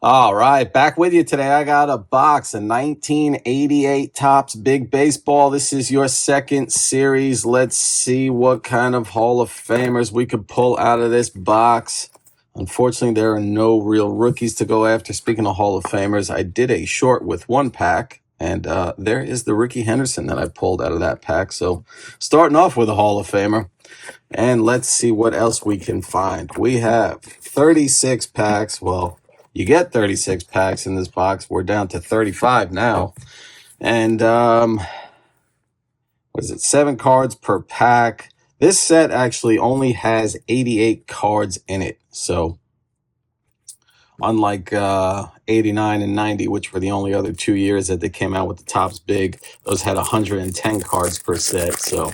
All right, back with you today. I got a box of 1988 Topps Big Baseball. This is your second series. Let's see what kind of Hall of Famers we could pull out of this box. Unfortunately, there are no real rookies to go after. Speaking of Hall of Famers, I did a short with one pack, and there is the Rickey Henderson that I pulled out of that pack. So starting off with a Hall of Famer, and let's see what else we can find. We have 36 packs. Well, you get 36 packs in this box. We're down to 35 now. And what is it? 7 cards per pack. This set actually only has 88 cards in it. So unlike 89 and 90, which were the only other 2 years that they came out with the Topps Big, those had 110 cards per set. So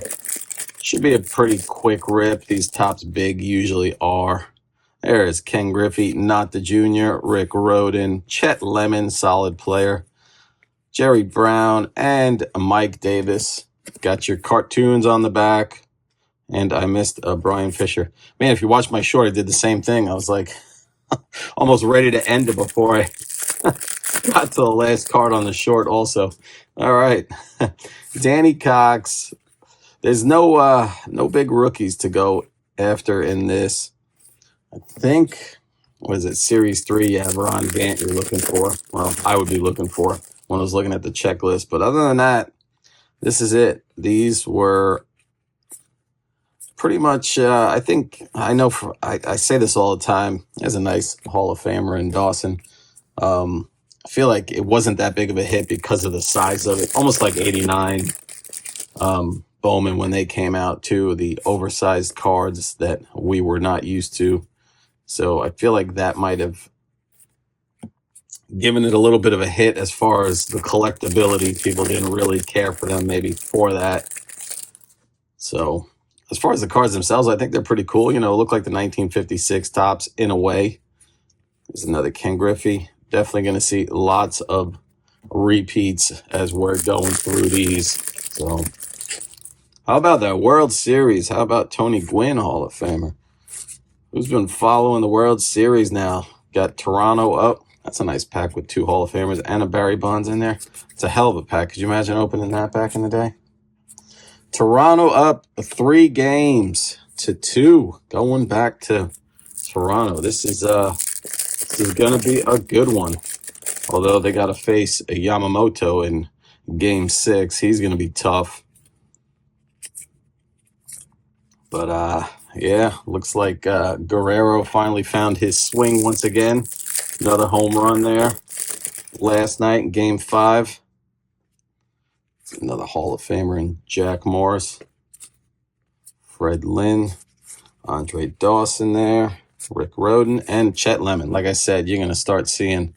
should be a pretty quick rip. These Topps Big usually are. There's Ken Griffey, not the junior, Rick Rhoden, Chet Lemon, solid player, Jerry Brown, and Mike Davis. Got your cartoons on the back, and I missed Brian Fisher. Man, if you watch my short, I did the same thing. I was like almost ready to end it before I got to the last card on the short also. All right, Danny Cox. There's no big rookies to go after in this. I think, what is it, Series 3? Yeah, Ron Gant you're looking for. Well, I would be looking for when I was looking at the checklist. But other than that, this is it. These were pretty much, I think, I know, I say this all the time. There's a nice Hall of Famer in Dawson. I feel like it wasn't that big of a hit because of the size of it. Almost like 89 Bowman when they came out, too. The oversized cards that we were not used to. So I feel like that might have given it a little bit of a hit as far as the collectability. People didn't really care for them maybe for that. So as far as the cards themselves, I think they're pretty cool. You know, look like the 1956 Topps in a way. There's another Ken Griffey. Definitely going to see lots of repeats as we're going through these. So how about that World Series? How about Tony Gwynn, Hall of Famer? Who's been following the World Series now? Got Toronto up. That's a nice pack with 2 Hall of Famers and a Barry Bonds in there. It's a hell of a pack. Could you imagine opening that back in the day? Toronto up 3 games to 2. Going back to Toronto. This is going to be a good one. Although they got to face a Yamamoto in Game 6. He's going to be tough. But, yeah, looks like Guerrero finally found his swing once again. Another home run there last night in Game 5. Another Hall of Famer in Jack Morris. Fred Lynn. Andre Dawson there. Rick Rhoden. And Chet Lemon. Like I said, you're going to start seeing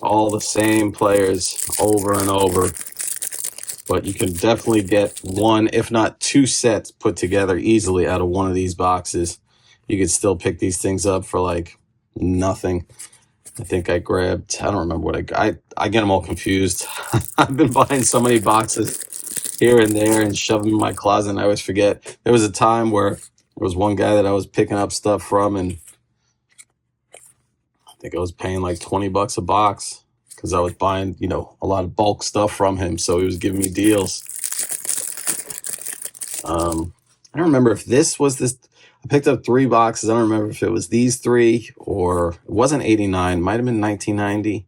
all the same players over and over. But you can definitely get 1, if not 2 sets put together easily out of one of these boxes. You could still pick these things up for like nothing. I think I grabbed, I don't remember what I get them all confused. I've been buying so many boxes here and there and shoving them in my closet, and I always forget. There was a time where there was one guy that I was picking up stuff from, and I think I was paying like $20 a box, because I was buying, you know, a lot of bulk stuff from him, so he was giving me deals. I don't remember if this was this. I picked up 3 boxes. I don't remember if it was these 3 or it wasn't 89. Might have been 1990.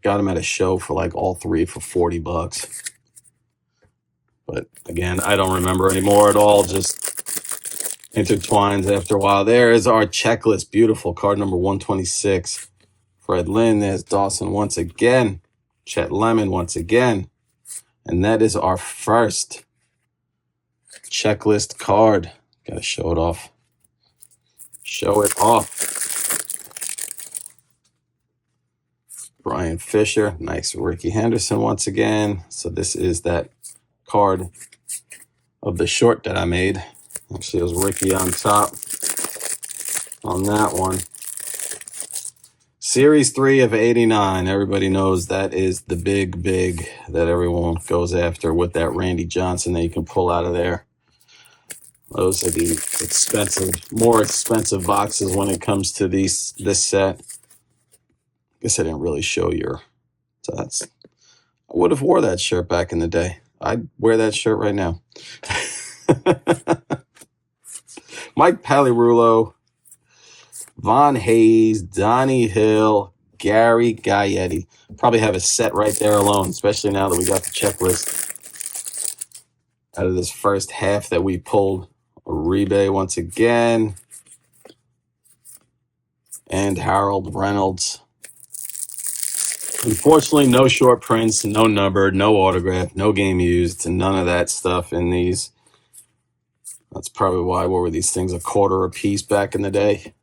Got them at a show for like all 3 for $40. But again, I don't remember anymore at all. Just intertwines after a while. There is our checklist. Beautiful. Card number 126. Fred Lynn, there's Dawson once again. Chet Lemon once again. And that is our first checklist card. Gotta show it off. Show it off. Brian Fisher. Nice Rickey Henderson once again. So this is that card of the short that I made. Actually, it was Rickey on top on that one. Series 3 of 89. Everybody knows that is the big that everyone goes after with that Randy Johnson that you can pull out of there. Those are the more expensive boxes when it comes to this set. guess I didn't really show your. So I would have wore that shirt back in the day. I'd wear that shirt right now. Mike Pagliarulo, Von Hayes, Donnie Hill, Gary Gaetti. Probably have a set right there alone, especially now that we got the checklist out of this first half that we pulled. Uribe once again. And Harold Reynolds. Unfortunately, no short prints, no numbered, no autograph, no game used, and none of that stuff in these. That's probably why, what were these things, a quarter a piece back in the day?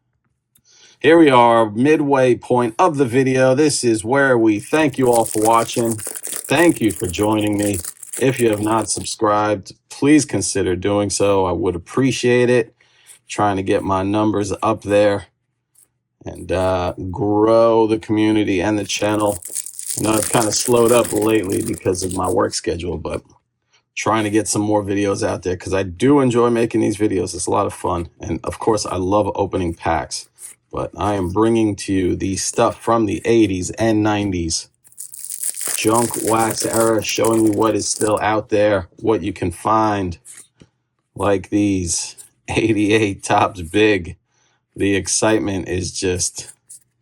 Here we are, midway point of the video. This is where we thank you all for watching. Thank you for joining me. If you have not subscribed, please consider doing so. I would appreciate it. Trying to get my numbers up there and grow the community and the channel. I know I've kind of slowed up lately because of my work schedule, but trying to get some more videos out there because I do enjoy making these videos. It's a lot of fun. And of course, I love opening packs. But I am bringing to you the stuff from the 80s and 90s. Junk wax era, showing you what is still out there, what you can find. Like these 88 Topps Big. The excitement is just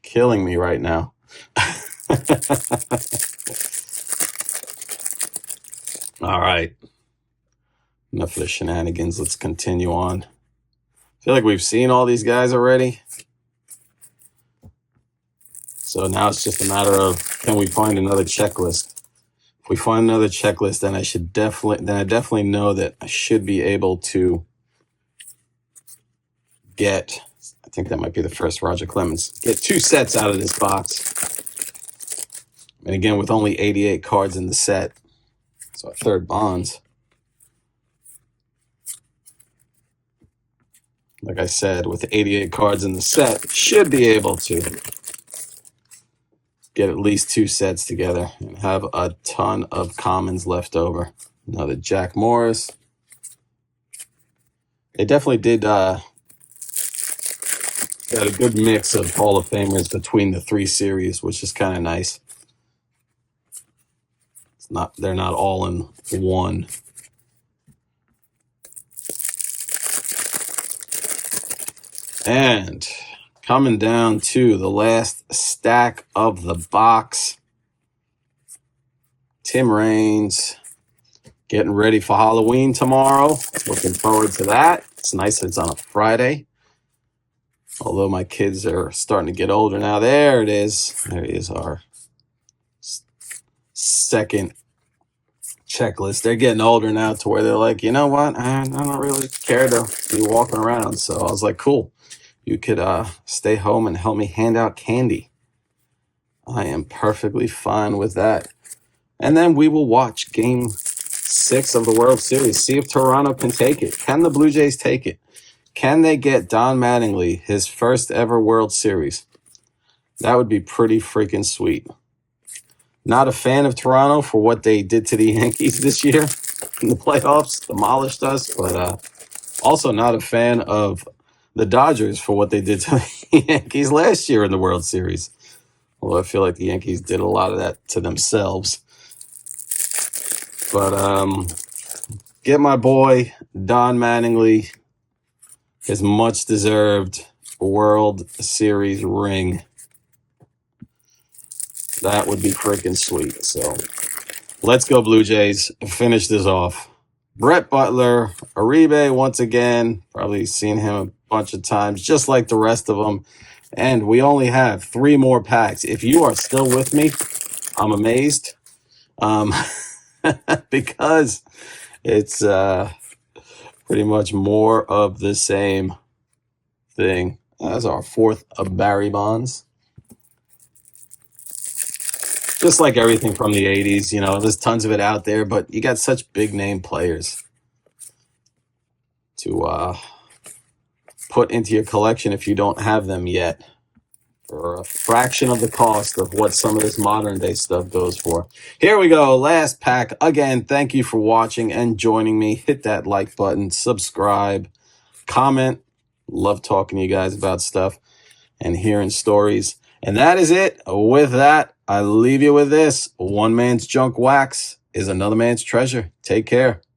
killing me right now. All right. Enough of the shenanigans. Let's continue on. I feel like we've seen all these guys already. So now it's just a matter of, can we find another checklist? If we find another checklist, then I definitely know that I should be able to get, I think that might be the first Roger Clemens, get 2 sets out of this box. And again, with only 88 cards in the set. So a third Bonds. Like I said, with 88 cards in the set, should be able to get at least 2 sets together and have a ton of commons left over. Another Jack Morris. They definitely did got a good mix of Hall of Famers between the 3 series, which is kind of nice. They're not all in one. And coming down to the last stack of the box. Tim Raines getting ready for Halloween tomorrow. Looking forward to that. It's nice that it's on a Friday. Although my kids are starting to get older now. There it is. There is our second checklist. They're getting older now to where they're like, you know what? I don't really care to be walking around. So I was like, cool. You could stay home and help me hand out candy. I am perfectly fine with that. And then we will watch Game 6 of the World Series. See if Toronto can take it. Can the Blue Jays take it? Can they get Don Mattingly his first ever World Series? That would be pretty freaking sweet. Not a fan of Toronto for what they did to the Yankees this year in the playoffs. Demolished us. But also not a fan of the Dodgers for what they did to the Yankees last year in the World Series. Although I feel like the Yankees did a lot of that to themselves. But get my boy Don Mattingly his much-deserved World Series ring. That would be freaking sweet. So let's go Blue Jays. Finish this off. Brett Butler, Uribe once again. Probably seen him a bunch of times, just like the rest of them. And we only have 3 more packs. If you are still with me, I'm amazed. Because it's pretty much more of the same thing. That's our 4th of Barry Bonds. Just like everything from the 80s, you know, there's tons of it out there, but you got such big name players to put into your collection if you don't have them yet, for a fraction of the cost of what some of this modern day stuff goes for. Here we go. Last pack. Again, thank you for watching and joining me. Hit that like button, subscribe, comment. Love talking to you guys about stuff and hearing stories. And that is it. With that, I leave you with this. One man's junk wax is another man's treasure. Take care.